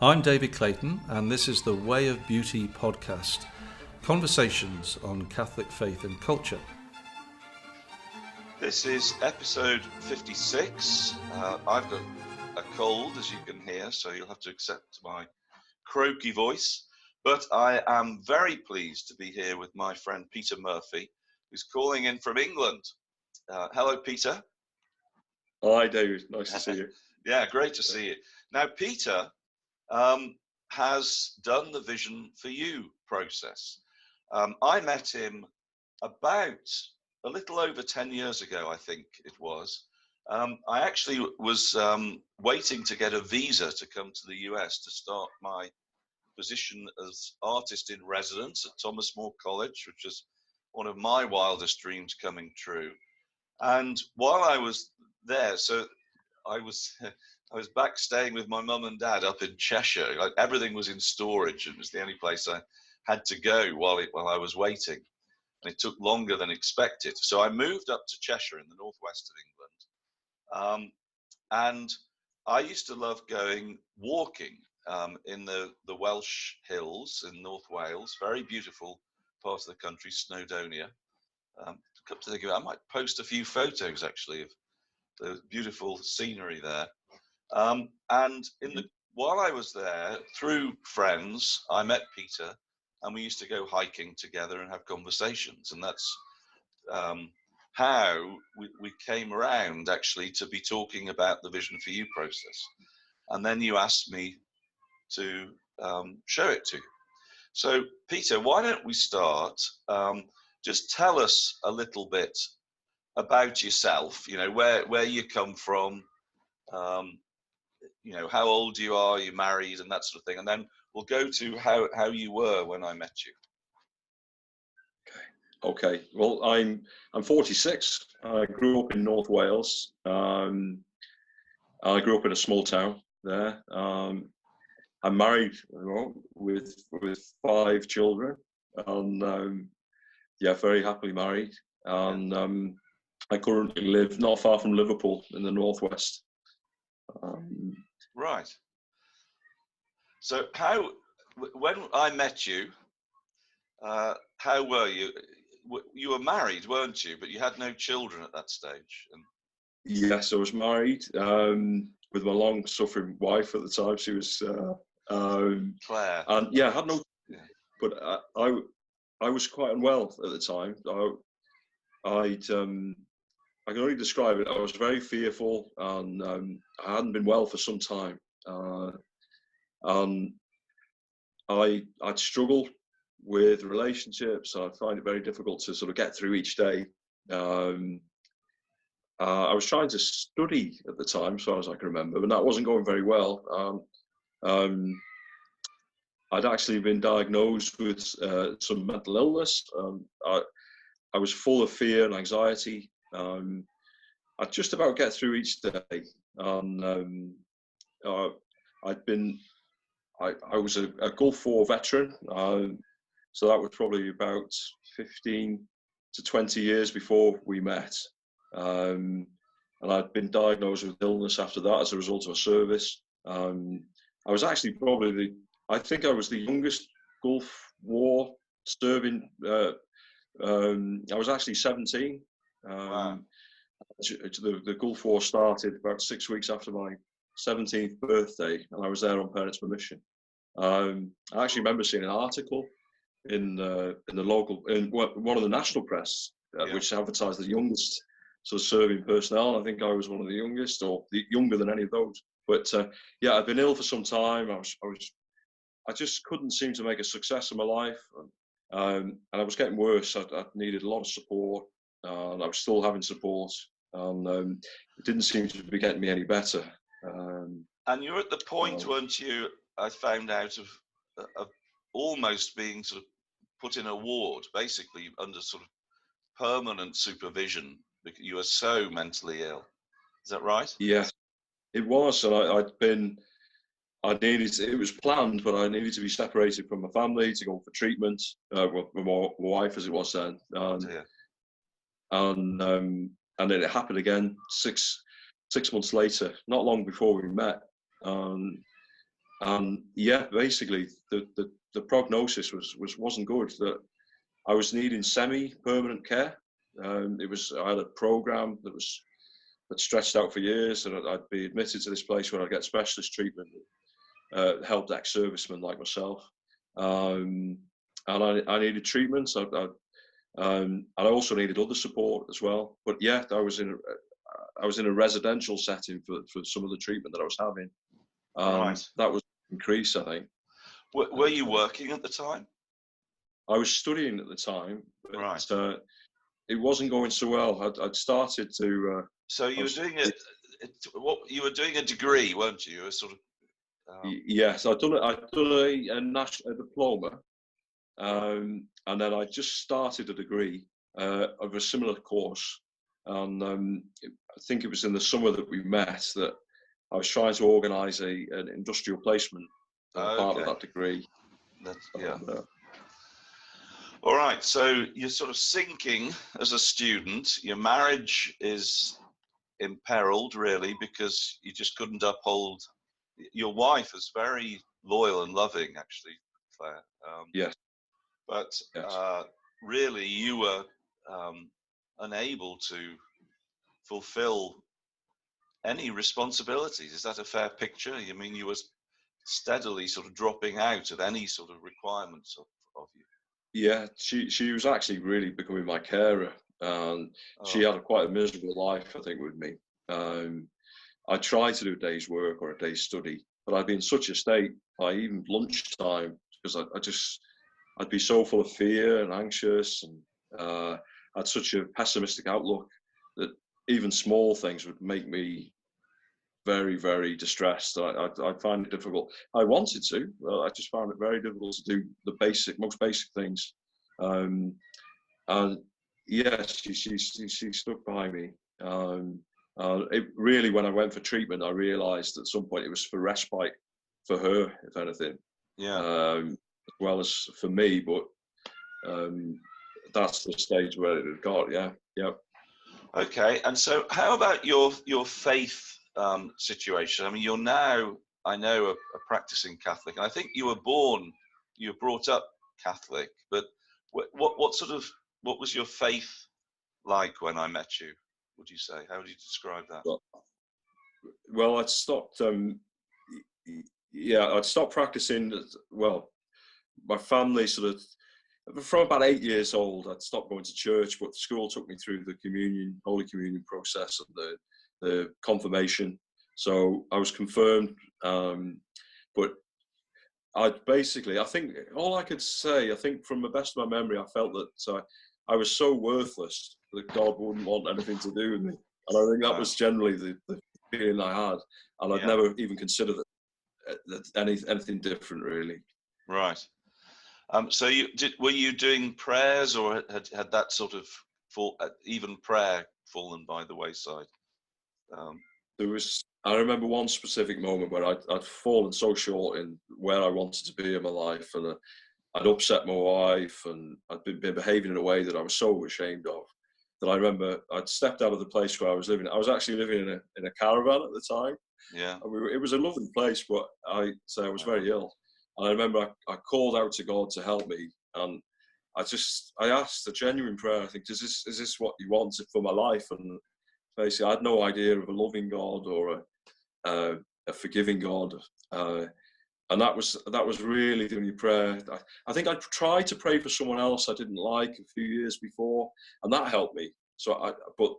I'm David Clayton, and this is the Way of Beauty podcast, conversations on Catholic faith and culture. This is episode 56. I've got a cold, as you can hear, so you'll have to accept my croaky voice. But I am very pleased to be here with my friend Peter Murphy, who's calling in from England. Hello, Peter. Hi, David. Nice to see you. Yeah, great to see you. Now, Peter has done the Vision for You process. I met him about a little over 10 years ago, I think it was. I actually was waiting to get a visa to come to the US to start my position as artist in residence at Thomas More College, which was one of my wildest dreams coming true. And while I was there, so I was back staying with my mum and dad up in Cheshire. Like, everything was in storage, and it was the only place I had to go while I was waiting. And it took longer than expected. So I moved up to Cheshire in the northwest of England. And I used to love going walking in the Welsh hills in North Wales, very beautiful part of the country, Snowdonia. Come to think of it, I might post a few photos actually of the beautiful scenery there. And while I was there, through friends, I met Peter, and we used to go hiking together and have conversations. And that's how we came around actually to be talking about the Vision for You process. And then you asked me to show it to you. So, Peter, why don't we start? Just tell us a little bit about yourself, you know, where you come from, you know, how old you are, you married, and that sort of thing. And then we'll go to how you were when I met you. Okay. Well, I'm 46. I grew up in North Wales. I grew up in a small town there. I'm married with 5 children, and very happily married. And I currently live not far from Liverpool in the northwest. Right. So when I met you, how were you? You were married, weren't you? But you had no children at that stage. Yes, I was married with my long-suffering wife at the time. She was Claire. And yeah, I had no. Yeah. But I was quite unwell at the time. I can only describe it. I was very fearful, and I hadn't been well for some time. And I'd struggle with relationships. I'd find it very difficult to sort of get through each day. I was trying to study at the time, as far as I can remember, but that wasn't going very well. I'd actually been diagnosed with some mental illness. I was full of fear and anxiety. I'd just about get through each day. And I was a Gulf War veteran. So that was probably about 15 to 20 years before we met. And I'd been diagnosed with illness after that as a result of a service. I was actually I think I was the youngest Gulf War serving. I was actually 17. Wow. The Gulf War started about 6 weeks after my 17th birthday, and I was there on parents' permission. I actually remember seeing an article in the local, in one of the national press, which advertised the youngest sort of serving personnel. I think I was one of the youngest, or younger than any of those. But I'd been ill for some time. I just couldn't seem to make a success of my life, and I was getting worse. I needed a lot of support, and I was still having support, and it didn't seem to be getting me any better. And you're at the point, weren't you? I found out of almost being sort of put in a ward, basically under sort of permanent supervision, because you were so mentally ill. Is that right? Yes, it was. And it was planned, but I needed to be separated from my family to go for treatment, with my wife as it was then. And then it happened again 6 months later, not long before we met. Yeah, basically the prognosis wasn't good. That I was needing semi-permanent care. I had a program that stretched out for years, and I'd be admitted to this place where I'd get specialist treatment, help ex-servicemen like myself, and I needed treatment. And I also needed other support as well. But yeah, I was in a residential setting for some of the treatment that I was having. Right. That was increased, I think. Were you working at the time? I was studying at the time, but Right. it wasn't going so well. I'd started to. So you were doing you were doing a degree, weren't you? You were sort of. Yes, I'd done a diploma, and then I just started a degree of a similar course, and I think it was in the summer that we met that I was trying to organise an industrial placement part of that degree. Yeah. All right. So you're sort of sinking as a student. Your marriage is imperiled, really, because you just couldn't uphold. Your wife is very loyal and loving, actually, Claire. Yes. But Yes. really, you were unable to fulfill any responsibilities. Is that a fair picture? I mean, you were steadily sort of dropping out of any sort of requirements of you. Yeah, she was actually really becoming my carer, and she had quite a miserable life, I think, with me. I tried to do a day's work or a day's study, but I'd be in such a state by even lunchtime because I'd be so full of fear and anxious, and I had such a pessimistic outlook that even small things would make me very, very distressed. I find it difficult. I wanted to, I just found it very difficult to do the most basic things. And yeah, she stuck by me. It really, when I went for treatment, I realised at some point it was for respite for her, if anything, as well as for me. But that's the stage where it had got. Yeah. Okay, and so how about your faith situation? I mean, you're now, I know, a practicing Catholic, and I think you were brought up Catholic. But what was your faith like when I met you? Would you say? How would you describe that? Well, I'd stopped. I'd stopped practicing. Well, my family sort of. From about 8 years old, I'd stopped going to church, but school took me through the Holy Communion process and the confirmation. So I was confirmed, but I think all I could say, I think from the best of my memory, I felt that I was so worthless that God wouldn't want anything to do with me. And I think that was generally the feeling I had. And I'd never even considered anything different, really. Right. So were you doing prayers, or had that sort of even prayer fallen by the wayside? I remember one specific moment where I'd fallen so short in where I wanted to be in my life, and I'd upset my wife, and I'd been behaving in a way that I was so ashamed of. That I remember I'd stepped out of the place where I was living. I was actually living in a caravan at the time. Yeah. It was a lovely place, but I was very ill. And I remember I called out to God to help me, and I asked a genuine prayer. I think, is this what you wanted for my life? And basically, I had no idea of a loving God or a forgiving God, and that was really the only prayer. I think I tried to pray for someone else I didn't like a few years before, and that helped me. But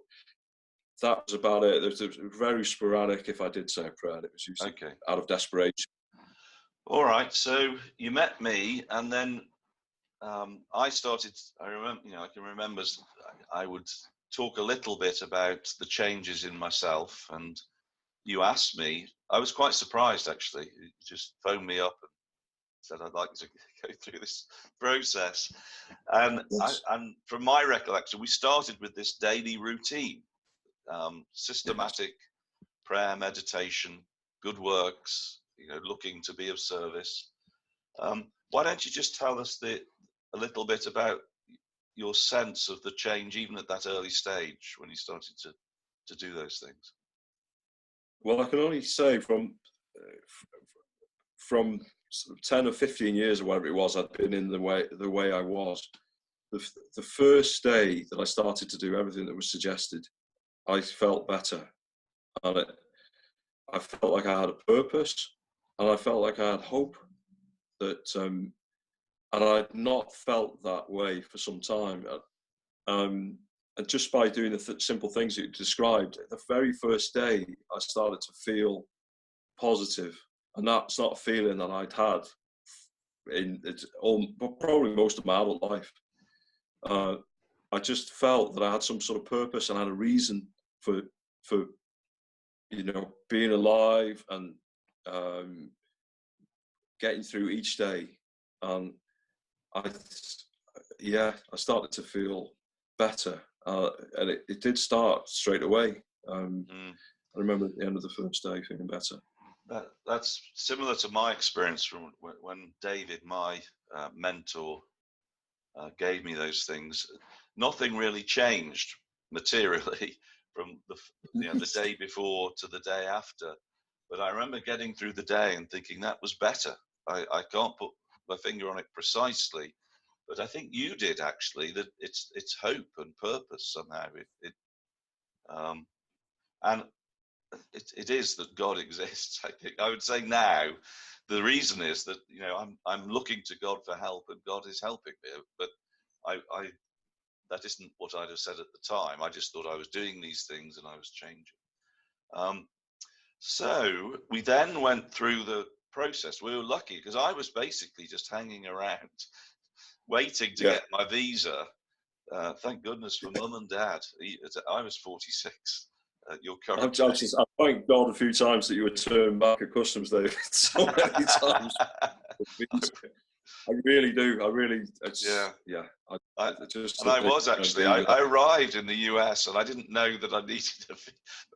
that was about it. It was very sporadic. If I did say a prayer, it was usually out of desperation. All right, so you met me, and then I started. I can remember. I would talk a little bit about the changes in myself, and you asked me. I was quite surprised, actually. You just phoned me up and said, "I'd like to go through this process," and from my recollection, we started with this daily routine, systematic prayer, meditation, good works. Looking to be of service. Why don't you just tell us a little bit about your sense of the change, even at that early stage when you started to do those things? Well, I can only say from sort of 10 or 15 years or whatever it was, I'd been in the way I was. The first day that I started to do everything that was suggested, I felt better. And I felt like I had a purpose, and I felt like I had hope. That and I'd not felt that way for some time. And just by doing the simple things that you described, the very first day, I started to feel positive, and that's not a feeling that I'd had in probably most of my adult life. I just felt that I had some sort of purpose and had a reason for being alive and getting through each day. And I started to feel better, and it did start straight away. I remember at the end of the first day feeling better. That's similar to my experience from when David, my mentor, gave me those things. Nothing really changed materially from the day before to the day after. But I remember getting through the day and thinking that was better. I can't put my finger on it precisely, but I think you did actually. That it's hope and purpose somehow. And it is that God exists. I think I would say now the reason is that I'm looking to God for help, and God is helping me. But I that isn't what I'd have said at the time. I just thought I was doing these things and I was changing. So we then went through the process. We were lucky because I was basically just hanging around, waiting to get my visa. Thank goodness for Mum and Dad. I was 46. Your current. I thank God a few times that you were turned back at customs, David. So many times. I really do. I really. I was actually. I arrived in the US and I didn't know that I needed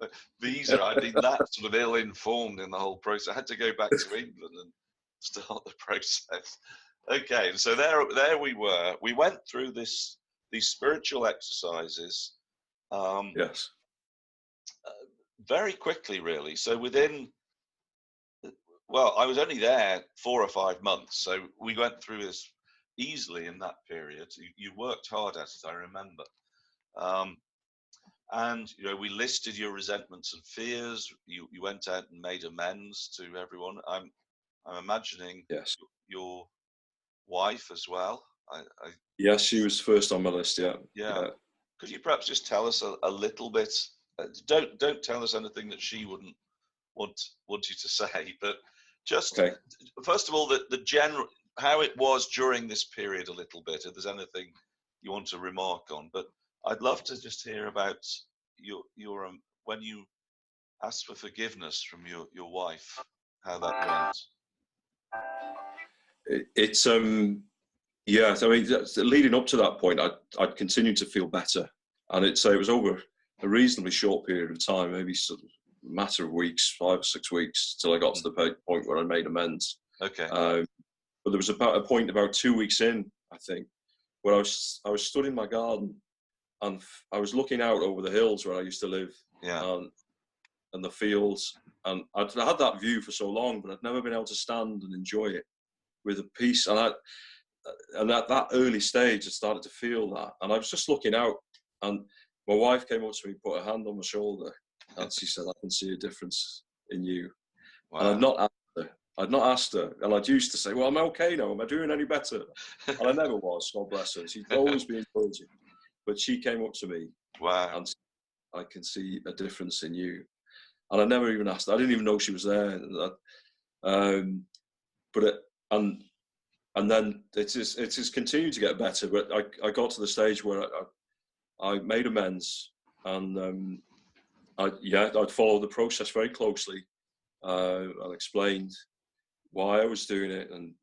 a visa. I'd been that sort of ill-informed in the whole process. I had to go back to England and start the process. Okay, and so there we were. We went through these spiritual exercises. Yes. Very quickly, really. So I was only there 4 or 5 months, so we went through this easily in that period. You worked hard at it, I remember. And we listed your resentments and fears. You went out and made amends to everyone. I'm imagining your wife as well. Yes, she was first on my list. Yeah. Could you perhaps just tell us a little bit? Don't tell us anything that she wouldn't want you to say, but just first of all, the general how it was during this period a little bit. If there's anything you want to remark on, but I'd love to just hear about your when you asked for forgiveness from your wife, how that went. It's I mean, leading up to that point, I'd continued to feel better, and it was over a reasonably short period of time, maybe sort of a matter of weeks, 5 or 6 weeks, till I got to the point where I made amends. Okay. But there was about a point about 2 weeks in, I think, where I was stood in my garden, and I was looking out over the hills where I used to live, and the fields, and I'd had that view for so long, but I'd never been able to stand and enjoy it with a peace. And at that early stage, I started to feel that, and I was just looking out, and my wife came up to me, put her hand on my shoulder, and she said, "I can see a difference in you." Wow. And I'd not asked her, and I'd used to say, "Well, I'm okay now. Am I doing any better?" And I never was. God bless her. She'd always been encouraging, but she came up to me, wow, and said, "I can see a difference in you." And I never even asked her. I didn't even know she was there. And then it just continued to get better. But I got to the stage where I made amends, and I'd followed the process very closely. I explained why I was doing it, and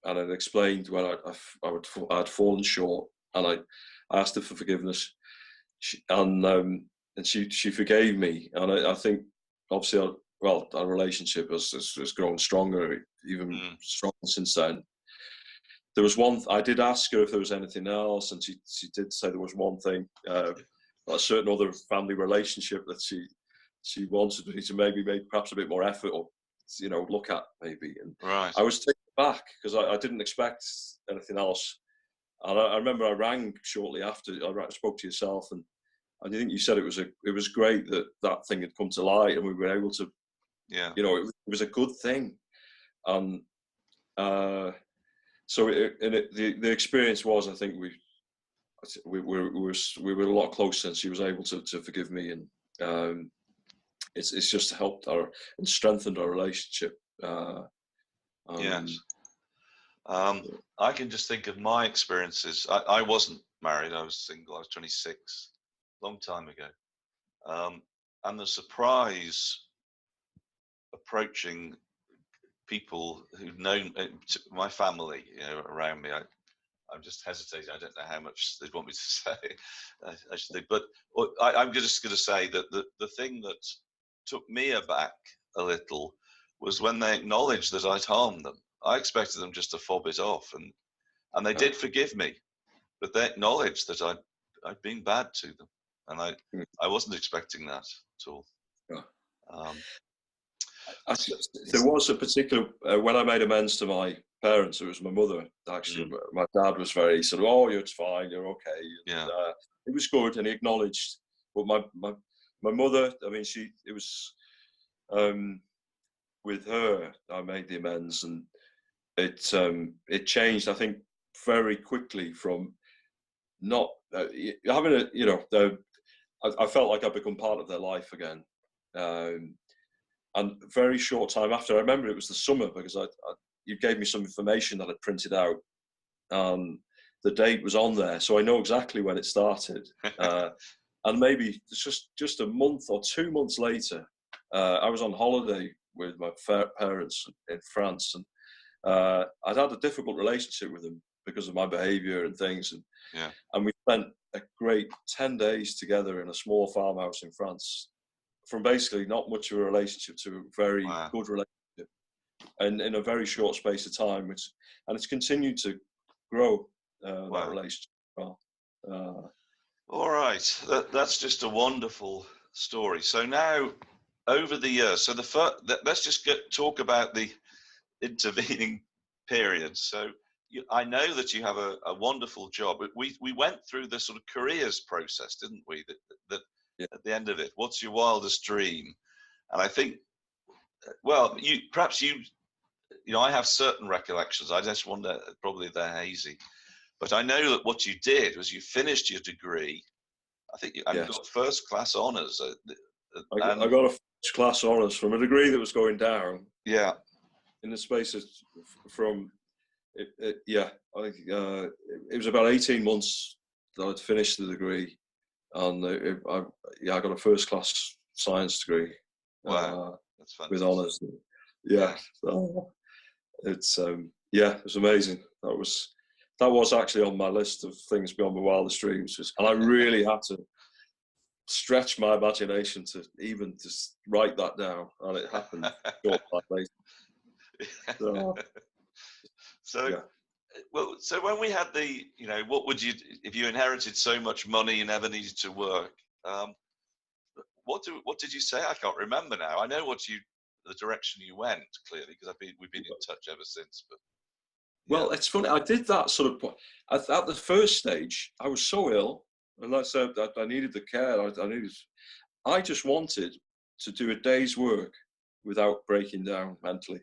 I'd explained when I'd fallen short, and I asked her for forgiveness, and she forgave me, and I think obviously our relationship has grown stronger, even stronger since then. There was I did ask her if there was anything else, and she did say there was one thing, a certain other family relationship that she wanted me to maybe make perhaps a bit more effort look at maybe. And Right. I was taken back because I didn't expect anything else. And I remember I rang shortly after. I spoke to yourself, and I think you said it was great that thing had come to light, and we were able to. Yeah. It was a good thing, and so the experience was, I think we were a lot closer, and she was able to forgive me, and it's just helped and strengthened our relationship. Yes. I can just think of my experiences. I wasn't married. I was single. I was 26, long time ago. And the surprise approaching people who'd known my family, around me. I'm just hesitating. I don't know how much they'd want me to say. I should think, but I'm just going to say that the thing that took me aback a little was when they acknowledged that I'd harmed them. I expected them just to fob it off, and they did forgive me, but they acknowledged that I'd been bad to them, and I wasn't expecting that at all. There was a particular when I made amends to my parents. It was my mother actually. My dad was very sort of, "Oh, it's fine, you're okay." Yeah. It was good, and he acknowledged. But my mother, I mean, it was with her. I made the amends, and it changed. I think very quickly from not having I felt like I'd become part of their life again. And very short time after, I remember it was the summer because you gave me some information that I'd printed out, and the date was on there, so I know exactly when it started. And maybe just a month or 2 months later, I was on holiday with my parents in France, and I'd had a difficult relationship with them because of my behaviour and things, and we spent a great 10 days together in a small farmhouse in France. From basically not much of a relationship to a very good relationship, and in a very short space of time, and it's continued to grow that relationship. All right, that's just a wonderful story. So now, over the years, so let's just talk about the intervening periods. So I know that you have a wonderful job. We went through the sort of careers process, didn't we? That at the end of it, what's your wildest dream? And I think, well, I have certain recollections. I just wonder, probably they're hazy. But I know that what you did was you finished your degree. I think you got first class honours. I got a first class honours from a degree that was going down. Yeah. In the space of it was about 18 months that I'd finished the degree, and I got a first class science degree. Wow, that's fantastic. With honours. Yeah. So it was amazing. That was actually on my list of things beyond my wildest dreams, and I really had to stretch my imagination to even just write that down, and it happened short time later. So when we had what would you, if you inherited so much money you never needed to work, what did you say? I can't remember now. I know the direction you went, clearly, because we've been in touch ever since. But well, it's funny. I did that sort of at the first stage. I was so ill, and I said that I needed the care. I just wanted to do a day's work without breaking down mentally.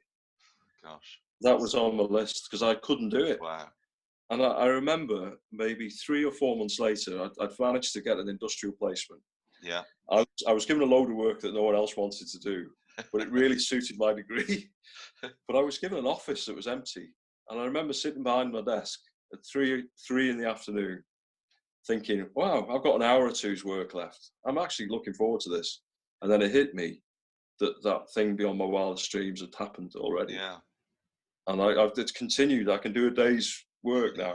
Gosh, that was on my list because I couldn't do it. Wow. And I remember maybe 3 or 4 months later, I'd managed to get an industrial placement. Yeah. I was given a load of work that no one else wanted to do, but it really suited my degree. But I was given an office that was empty. And I remember sitting behind my desk at 3 in the afternoon thinking, wow, I've got an hour or two's work left. I'm actually looking forward to this. And then it hit me that thing beyond my wildest dreams had happened already. Yeah. And it's continued. I can do a day's work now.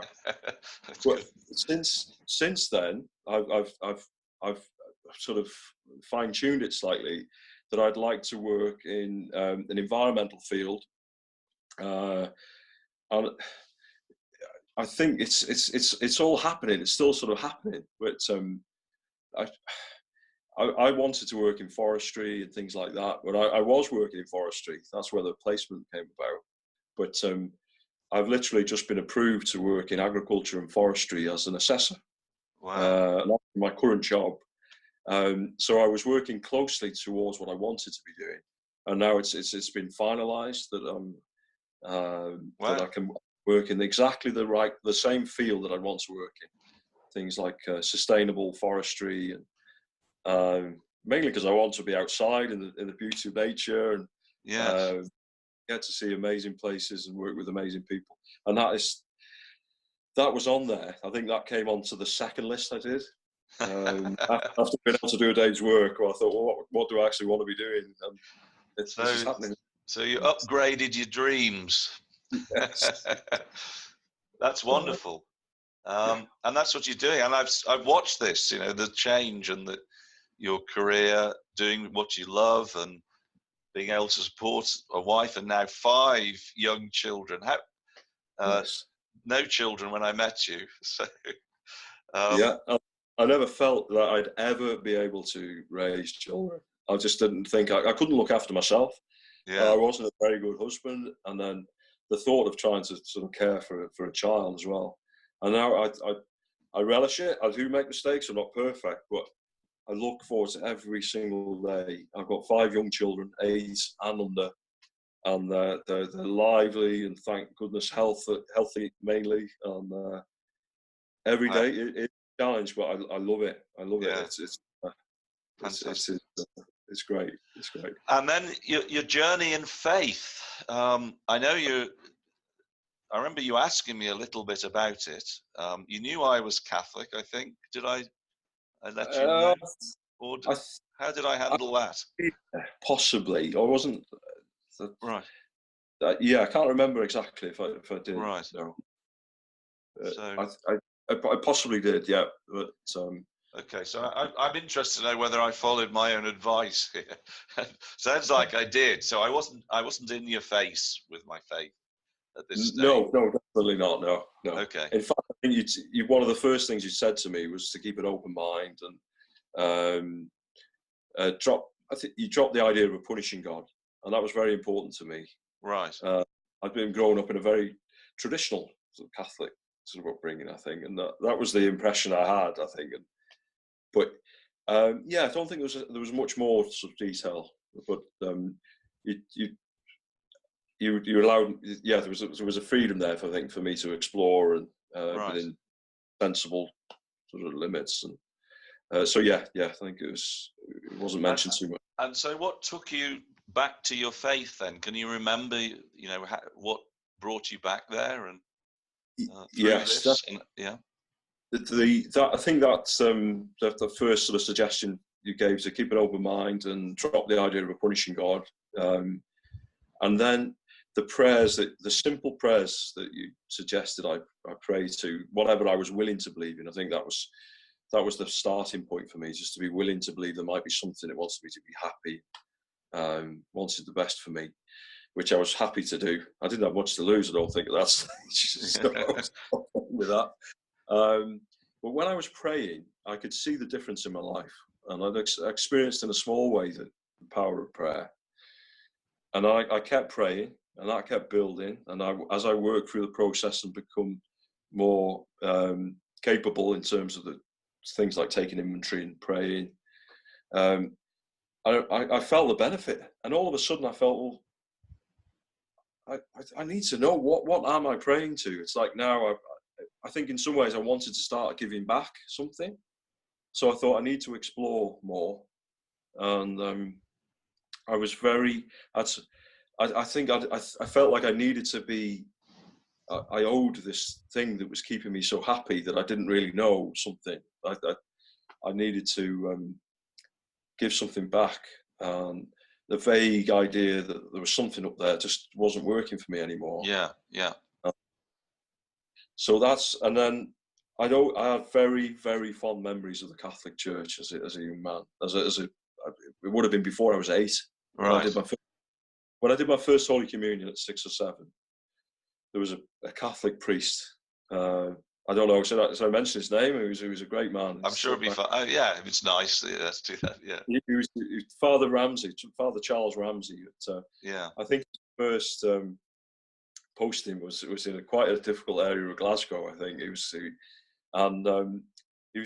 But since then, I've sort of fine-tuned it slightly that I'd like to work in an environmental field, and I think it's all happening. It's still sort of happening, but I wanted to work in forestry and things like that, but I was working in forestry. That's where the placement came about. But I've literally just been approved to work in agriculture and forestry as an assessor. Wow. Not my current job. So I was working closely towards what I wanted to be doing, and now it's been finalised that that I Wow. can work in exactly the same field that I want to work in. Things like sustainable forestry, and mainly because I want to be outside in the beauty of nature and Yes. get to see amazing places and work with amazing people. And that was on there. I think that came onto the second list I did. After being able to do a day's work, well, I thought, well, what do I actually want to be doing? And this is happening. So you upgraded your dreams. Yes. That's wonderful. And that's what you're doing. And I've watched this, the change and your career, doing what you love and being able to support a wife and now 5 young children. Yes. No children when I met you. So Yeah. I never felt that I'd ever be able to raise children. I just didn't think I couldn't look after myself. yeah. I wasn't a very good husband, and then the thought of trying to sort of care for a child as well. And now I relish it. I do make mistakes. I'm not perfect, but I look forward to every single day. I've got 5 young children, 8 and under, and they're lively and thank goodness healthy mainly. And every day it's a challenge, but I love it. I love it. It's great. It's great. And then your journey in faith. I remember you asking me a little bit about it. You knew I was Catholic, I think. Did I let you know? Or how did I handle that? Possibly. I wasn't. Right. Yeah, I can't remember exactly if I did. Right. No. So I possibly did. Yeah, but. Okay, so I'm interested to know whether I followed my own advice here. Sounds like I did. So I wasn't in your face with my faith at this stage. No, definitely not. No. Okay. In fact, I think you one of the first things you said to me was to keep an open mind and drop. I think you dropped the idea of a punishing God, and that was very important to me. Right. I'd been growing up in a very traditional sort of Catholic sort of upbringing, I think, and that was the impression I had, I think. But yeah, I don't think there was much more sort of detail. But you allowed, yeah, there was a freedom there, I think, for me to explore and within sensible sort of limits. And so yeah, I think it wasn't mentioned too much. And so, what took you back to your faith then? Can you remember, what brought you back there and yes, this? Yeah. I think that's the first sort of suggestion you gave, to keep an open mind and drop the idea of a punishing God, and then the simple prayers that you suggested I pray to, whatever I was willing to believe in. I think that was the starting point for me, just to be willing to believe there might be something that wants me to be happy, wanted the best for me, which I was happy to do. I didn't have much to lose, I don't think, at that stage. So I was with that. But when I was praying, I could see the difference in my life, and I'd experienced in a small way the power of prayer. And I kept praying, and that kept building. And as I worked through the process and become more capable in terms of the things like taking inventory and praying, I felt the benefit. And all of a sudden I felt, well, I need to know what am I praying to? It's like now I think in some ways I wanted to start giving back something. So I thought I need to explore more. And I was I think I felt like I needed to be, I owed this thing that was keeping me so happy that I didn't really know something. I needed to give something back. The vague idea that there was something up there just wasn't working for me anymore. Yeah. So and then I had very, very fond memories of the Catholic Church as a young man. It would have been before I was 8. Right. When I did my first Holy Communion at 6 or 7, there was a Catholic priest I don't know. So I mentioned his name. He was a great man. I'm sure it'd be fun. Oh, yeah, if it's nice, let's do that. Yeah. He was Father Ramsey, Father Charles Ramsey. Yeah. I think his first posting was in quite a difficult area of Glasgow. I think he was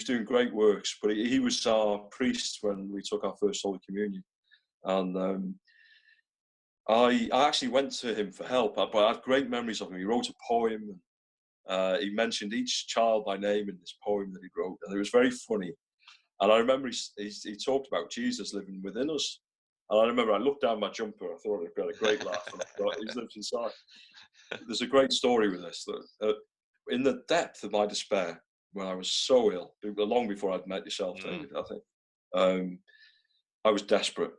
doing great works. But he was our priest when we took our first Holy Communion, and I actually went to him for help. But I had great memories of him. He wrote a poem. He mentioned each child by name in this poem that he wrote, and it was very funny. And I remember he talked about Jesus living within us. And I remember I looked down my jumper. I thought I'd got a great laugh, and I thought he's lived inside. There's a great story with this. That in the depth of my despair, when I was so ill, long before I'd met yourself, David, I think, I was desperate.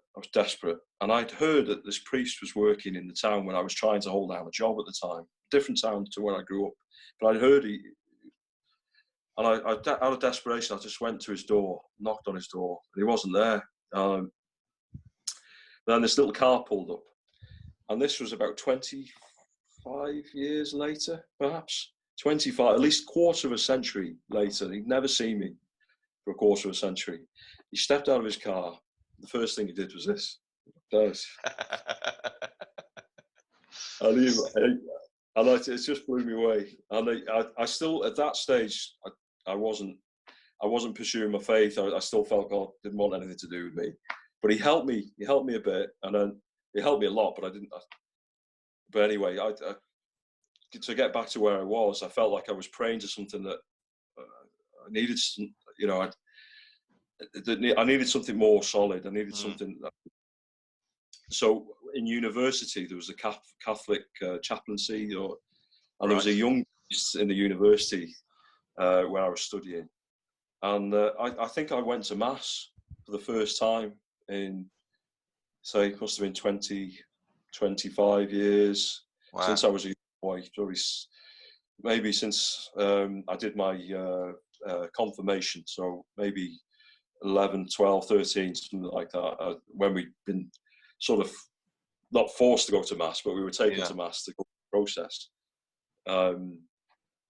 And I'd heard that this priest was working in the town when I was trying to hold down a job at the time, different town to where I grew up. But I'd heard and I out of desperation, I just went to his door, knocked on his door, and he wasn't there. Then this little car pulled up, and this was about 25 years later, perhaps 25, at least quarter of a century later. He'd never seen me for a quarter of a century. He stepped out of his car. The first thing he did was this. And it just blew me away. And I still, at that stage, I wasn't pursuing my faith. I still felt God didn't want anything to do with me. But he helped me. He helped me a bit, and then he helped me a lot. But I didn't. But anyway, to get back to where I was, I felt like I was praying to something that I needed. I needed something more solid. I needed something. So in university, there was a Catholic chaplaincy, and there was a young priest in the university where I was studying, and I think I went to mass for the first time in, say, it must have been 20, 25 years since I was a young boy. Maybe since I did my confirmation, so maybe 11, 12, 13, something like that, when we'd been sort of not forced to go to mass, but we were taken to mass to go through the process. And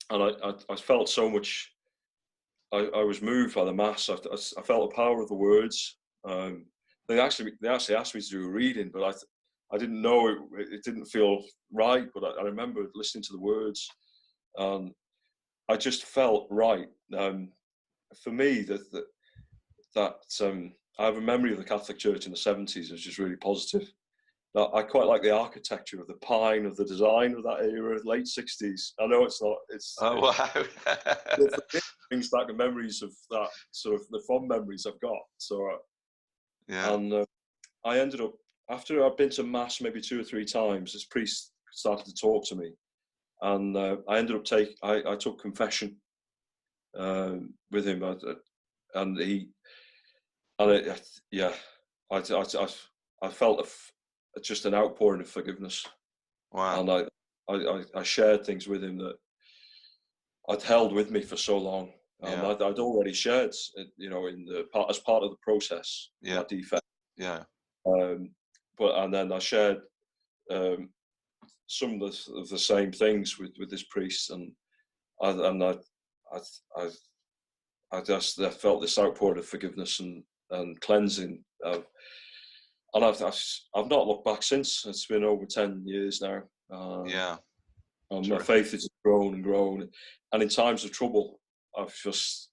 I felt so much. I was moved by the mass. I felt the power of the words. They actually asked me to do a reading, but I didn't know it didn't feel right. But I remember listening to the words, and I just felt right. For me, I have a memory of the Catholic Church in the 70s, which is really positive. I quite like the architecture of the pine, of the design of that era, late 60s. I know it's not. Wow. It brings back the memories of that, sort of the fond memories I've got. So, and I ended up, after I'd been to mass maybe 2 or 3 times, this priest started to talk to me, and I ended up I took confession with him, I felt just an outpouring of forgiveness. Wow. And I shared things with him that I'd held with me for so long. I'd already shared, as part of the process, my defect. Yeah. And then I shared some of the same things with this priest, and I felt this outpouring of forgiveness and cleansing. And I've not looked back since. It's been over 10 years now. And my faith has grown and grown. And in times of trouble, I've just,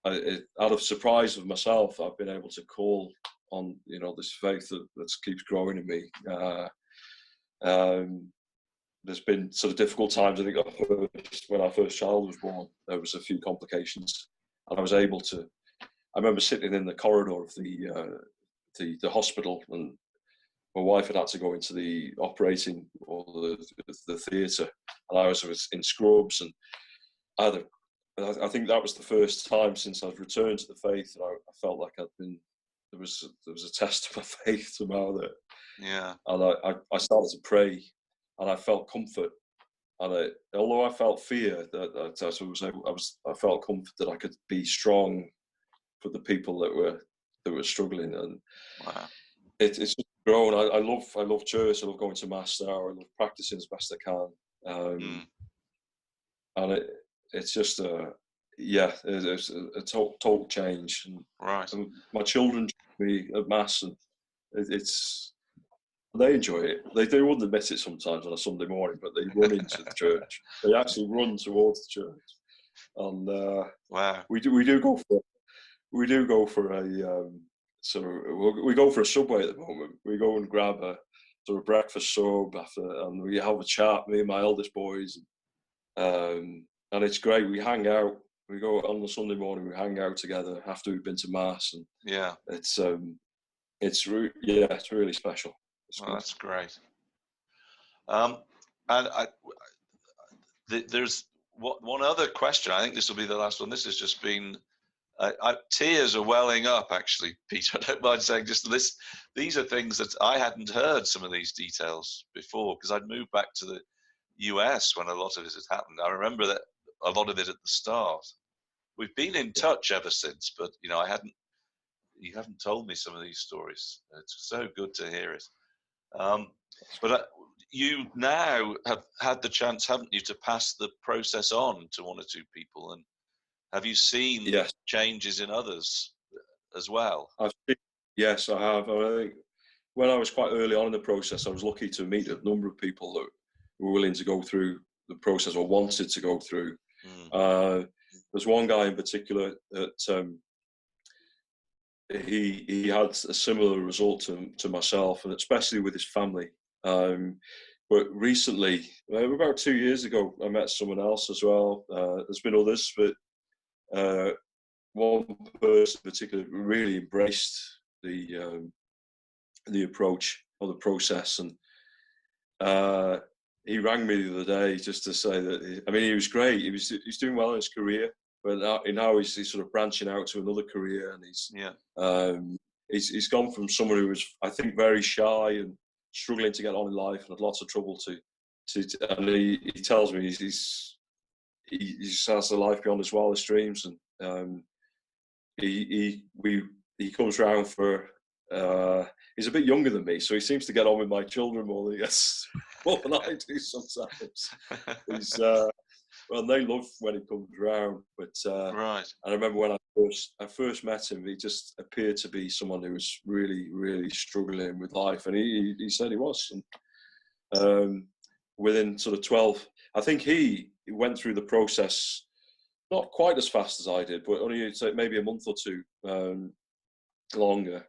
out of surprise of myself, I've been able to call on, this faith that keeps growing in me. There's been sort of difficult times. I think when our first child was born, there was a few complications, and I was able to. I remember sitting in the corridor of the hospital, and my wife had to go into the operating or the theatre, and I was in scrubs, and I think that was the first time since I'd returned to the faith that I felt like there was a test of my faith somehow and I started to pray, and I felt comfort, and although I felt fear, I felt comfort that I could be strong for the people that were struggling, and it's just grown. I love church. I love going to mass now. I love practicing as best I can, and it's just it's a total change. And my children join me at mass, and they enjoy it. They wouldn't admit it sometimes on a Sunday morning, but they run into the church. They actually run towards the church, and wow, we do go for a we go for a Subway at the moment. We go and grab a sort of breakfast sub and we have a chat. Me and my eldest boys, and it's great. We hang out. We go on the Sunday morning. We hang out together after we've been to mass, and it's really special. That's great. There's one other question. I think this will be the last one. This has just been tears are welling up, actually, Peter. I don't mind saying just this. These are things that I hadn't heard some of these details before, because I'd moved back to the US when a lot of this had happened. I remember that a lot of it at the start. We've been in touch ever since, but you haven't told me some of these stories. It's so good to hear it. But you now have had the chance, haven't you, to pass the process on to one or two people, and have you seen changes in others as well? Yes, I have. I think when I was quite early on in the process, I was lucky to meet a number of people that were willing to go through the process or wanted to go through. There's one guy in particular that he had a similar result to myself, and especially with his family. But recently, about 2 years ago, I met someone else as well. There's been others, but one person in particular really embraced the approach or the process, and he rang me the other day just to say that he was great. He's doing well in his career, but now he's sort of branching out to another career, and he's gone from someone who was, I think, very shy and struggling to get on in life and had lots of trouble and he tells me he has a life beyond his wildest dreams, and he comes round for he's a bit younger than me, so he seems to get on with my children more than I do sometimes. They love when he comes round, but right. And I remember when I first met him, he just appeared to be someone who was really, really struggling with life, and he said he was. And within sort of 12, I think he went through the process not quite as fast as I did, but only maybe a month or two longer,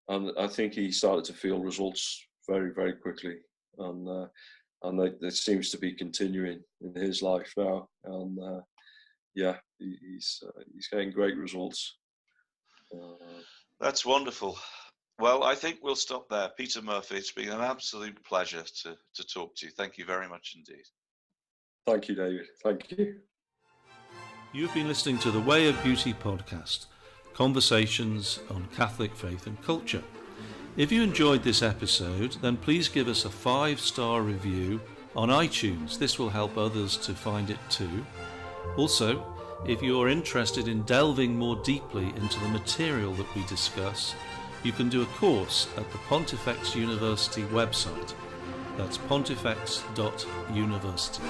and I think he started to feel results very, very quickly, and it seems to be continuing in his life now, and he's getting great results. That's wonderful. Well, I think we'll stop there. Peter Murphy, it's been an absolute pleasure to talk to you. Thank you very much indeed. Thank you, David. Thank you. You've been listening to the Way of Beauty podcast, conversations on Catholic faith and culture. If you enjoyed this episode, then please give us a 5-star review on iTunes. This will help others to find it too. Also, if you're interested in delving more deeply into the material that we discuss, you can do a course at the Pontifex University website. That's pontifex.university.